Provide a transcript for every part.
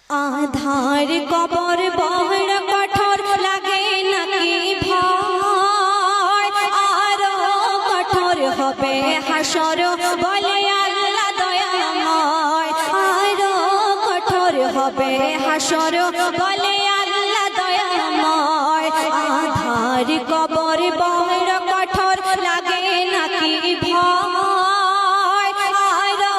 আধার কবর বড় কঠোর লাগে নাকি ভয়, আরো কঠোর হবে হাসর বলে আল্লাহ দয়াময়, আরো কঠোর হবে হাসর বলে আল্লাহ দয়াময়। আধার কবর বড় কঠোর লাগে নাকি ভয়, আরো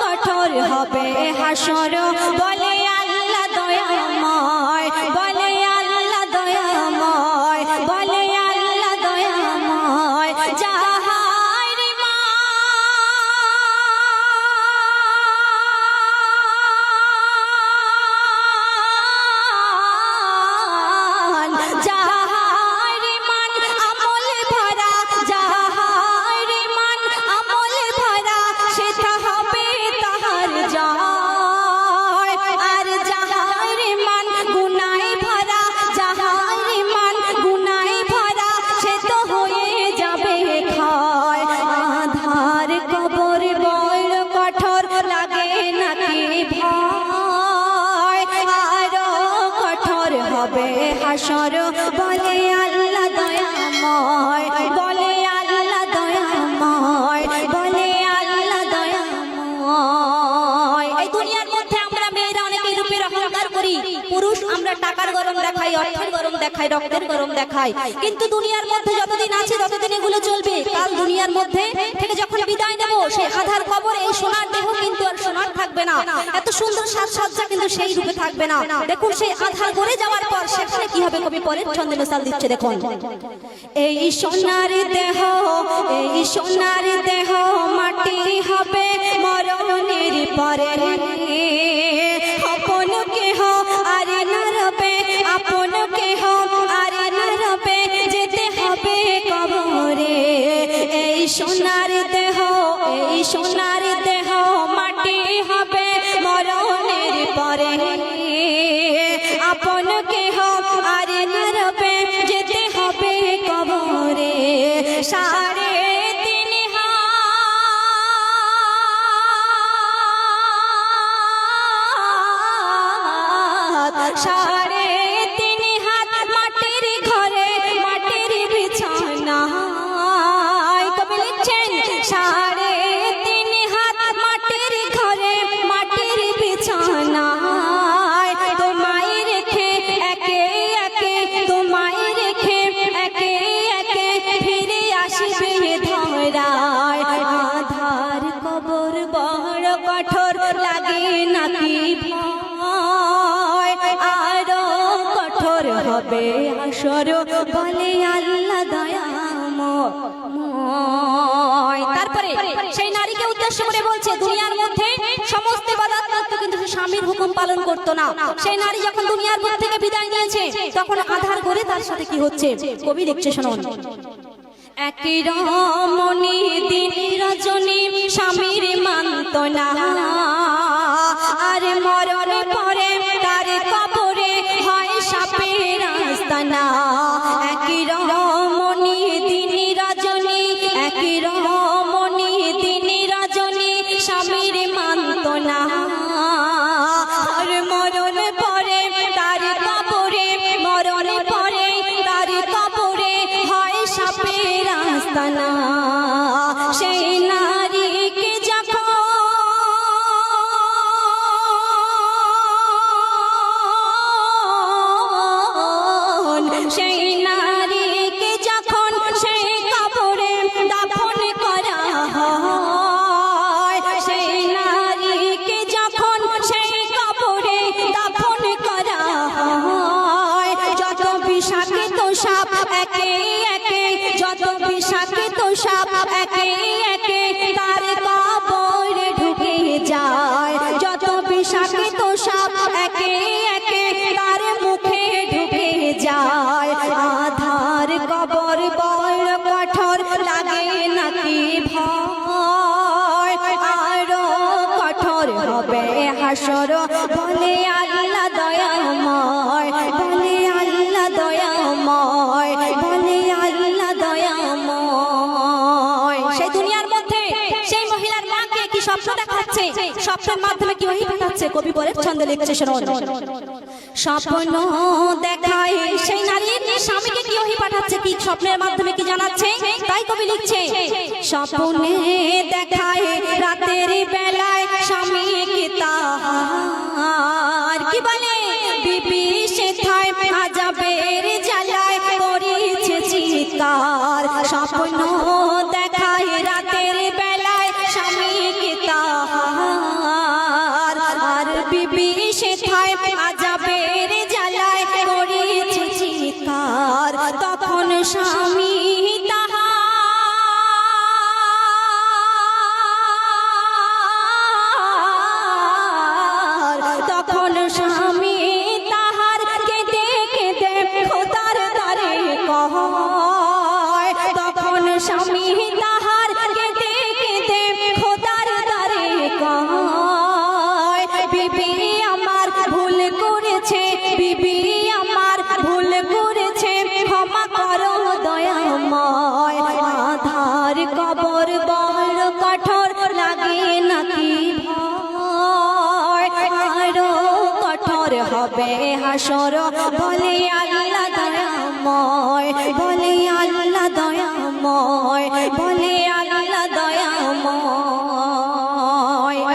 কঠোর হবে হাসর বলে আল্লাহ দয়াময়, বলে আল্লাহ দয়াময়, বলে আল্লাহ দয়াময়। যাহার মান, যাহার মান আমল ভরা, যাহার মান আমল ভরা, সেটা হবে তাহার জয়। আর যাহার মান গুনায় ভরা, যাহার মান গুনায় ভরা, সে তো হয়ে যাবে ক্ষয়। আধার কবর বড় কঠোর লাগে নাকি ভয়, আরো কঠোর হবে হাসর বলে আল্লাহ দয়াময়, বলে আল্লাহ দয়াময়, বলে আল্লাহ দয়াময়। এই দুনিয়ার মধ্যে আমরা মেয়েরা অনেকে রূপের অহংকার করি, পুরুষ আমরা টাকার গরম দেখাই, অর্থের গরম দেখাই, রক্তের গরম দেখাই, কিন্তু দুনিয়ার মধ্যে যতদিন আছে ততদিন এগুলো চলবে। কাল দুনিয়ার মধ্যে থেকে যখন বিদায় নেব, সেই আধার কবর এই সোনার দেহ কিন্তু আর সোনার থাকবে না, এত সুন্দর সাজসজ্জা কিন্তু সেই রূপে থাকবে না। দেখুন সেই আধার গড়ে যাওয়ার পর সেখানে কি হবে, কবি পরের ছন্দে মিসাল দিচ্ছে দেখুন। এই সোনার দেহ, এই সোনার দেহ মাটি হবে মরণের পরে, আপন কেহ আর না রবে, আপন কেহ আর না রবে, যেতে হবে কবরে। এই সোনার দেহ, এই সোনার দেহ মাটি হবে মরণের পরে, আপন কেহ আর না রবে, যেতে হবে কবরে। সাড়ে তিন হাত, সাড়ে তিন হাত মাটির ঘরে, মাটির বিছানায়, কবি লিখছেন সাড়ে তিন হাত মাটির ঘরে, মাটির বিছানায়। তোমায় রেখে একে একে, তোমায় রেখে একে একে ফিরে আসবে ধরায়। আধার কবর বড় কঠোর লাগে নাকি ভয়, আরো কঠোর হবে হাসর বলে আল্লাহ দয়াময়। তারপরে সেই নারীকে উদ্দেশ্য করে বলছে, দুনিয়ার মধ্যে সমস্ত ইবাদত করত কিন্তু সে স্বামীর হুকুম পালন করতো না। সেই নারী যখন দুনিয়ার বুক থেকে বিদায় নিয়েছে, তখন আধার করে তার সাথে কি হচ্ছে, কবি লিখছে শুনুন। একই রমণী দিন রজনী স্বামীর মানত না, আর মরণ পরে তার কবরে হয় সাপের আস্তানা। একই রমণী দিন রজনী, একই রমণী দিন রজনী স্বামীর মানত না, আর মরণ পরে তার কবরে, মরণ পরে তার কবরে হয় সাপের আস্তানা। সেই নারীকে যখন, সেই নারীকে যখন সেই কবরে দাফন করা হয়, সেই নারীকে যখন সেই কবরে দাফন করা হয়, যত বিষাক্ত সাপ একে একে, যত বিষাক্ত সাপ একে একে তার কবরে ঢুকে যায়, যত বিষাক্ত সাপ একে একে তার মুখে ঢুকে যায়। আধার কবর বড় কঠোর লাগে নাকি ভয়, আরো কঠোর হবে হাসর বলে আল্লাহ দয়াময়, বলে আল্লাহ দয়াময়, বলে আল্লাহ দয়াময়। সেই দুনিয়ার মধ্যে সেই মহিলার মাকে কি স্বপ্ন দেখাচ্ছে, স্বপ্নের মাধ্যমে কি ওহি পাঠাচ্ছে, কবি পরের ছন্দে লিখছে শুনুন। স্বপ্ন দেখায় সেই নারীর স্বামীকে কি ওহি পাঠাচ্ছে, কি স্বপ্নের মাধ্যমে কি জানাচ্ছে, তাই কবি লিখছে স্বপ্নে দেখায় রাতের বেলায় স্বামীকে তাহার কি বলে বিবি সেথায় আযাবের জ্বালায় করেছে চিৎকার। স্বপ্ন দেখায় রাতের বেলায় স্বামীকে তাহার আর বিবি সেথায় আযাবের জ্বালায় করেছে চিৎকার। তখন স্বামী তখন স্বামী তাহার কেঁদে কেঁদে খোদার দ্বারে কয়, তখন স্বামী তাহার কেঁদে কেঁদে খোদার দ্বারে কয় বিবি আমার ভুল করেছে, বিবি আমার ভুল করেছে, ক্ষমা করো দয়াময়। আধার কবর বড় কঠোর লাগে নাকি ভয়, আরো কঠোর হবে হাসর বলে আল্লাহ দয়াময়, বলে আল্লাহ দয়াময়, বলে আল্লাহ দয়াময়।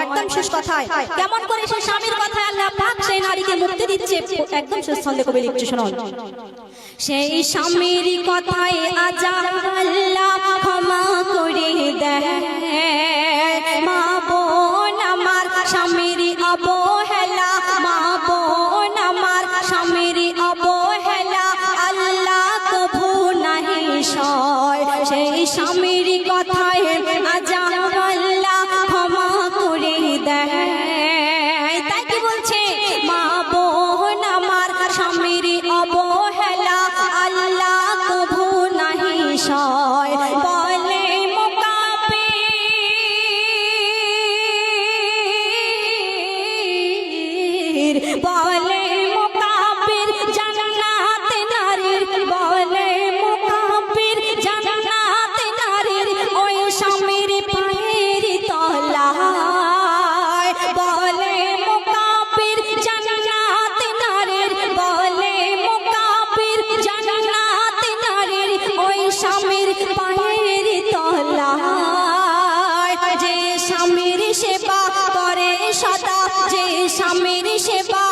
একদম শেষ কথায় কেমন করে সে স্বামীর কথায় আল্লাহ পাক সেই নারীকে মুক্তি দিচ্ছে, একদম শেষ ছন্দে কবি লিখছে শুনুন। সেই স্বামীর কথায় আজাব আল্লাহ ক্ষমা করে দেয়, মা বোন আমার স্বামীর অবহেলা, মা বোন আমার স্বামীর অবহেলা আল্লাহ কভু নাহি সয়। সেই স্বামীর কথায় আজাব আল্লাহ ক্ষমা করে দেয়, তাই কি বলছে মা বোন আমার স্বামীর অবহেলা আল্লাহ কভু নাহি সয়। বলে মুকাব্বির, বলে মুকাব্বির জান্নাত নারীর, বলে মুকাব্বির জান্নাত নারীর ওই স্বামীর পায়ের তলায়। বলে মুকাব্বির জান্নাত নারীর, বলে মুকাব্বির জান্নাত নারীর ওই স্বামীর পায়ের তলায়। যে স্বামীর সেবা করে সদা, যে স্বামীর সেবা